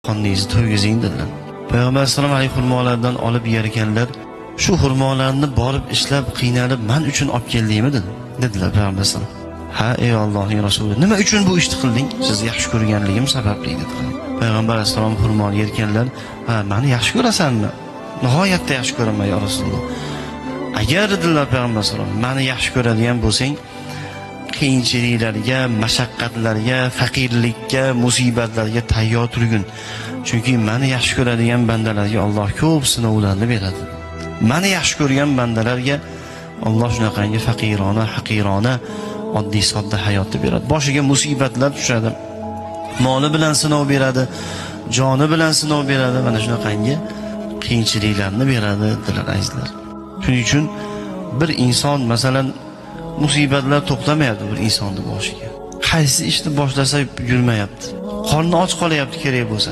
dehqonningizni to'ygizing dedilar. Payg'ambar sollallohu alayhi xurmolardan olib yerkanlar, shu xurmolarni borib ishlab qiynalib men uchun olib keldingmi dedilar Payg'ambar sollallohu alayhi vasallam. Ha, ey Allohning rasuli, nima uchun bu ishni qilding? Sizni yaxshi ko'rganligim sababli dedilar. Payg'ambar alayhisalom xurmoni yerkanlar, ha, meni yaxshi ko'rasanmi? Nihoyatda yaxshi ko'raman ya Rasululloh. Agar dedilar Payg'ambar sollallohu alayhi vasallam, meni yaxshi ko'radigan bo'lsang, qiyinchiliklarga, mashaqqatlarga, faqirlikka, musibatlarga tayyor turgin. Chunki meni yaxshi ko'radigan bandalarga Alloh ko'p sinovlarni beradi. Meni yaxshi ko'rgan bandalarga Alloh shunaqangi faqirona, haqirona, oddiy sodda hayotni beradi. Boshiga musibatlar tushadi. Moli bilan sinov beradi, joni bilan sinov beradi, mana shunaqangi qiyinchiliklarni beradi dedilar azizlar. Shuning uchun bir inson masalan musibatlar to'xtamayapti bir insonning boshiga. Qaysi ishni boshlasa yurmayapti. Qorni och qolyapti kerak bo'lsa.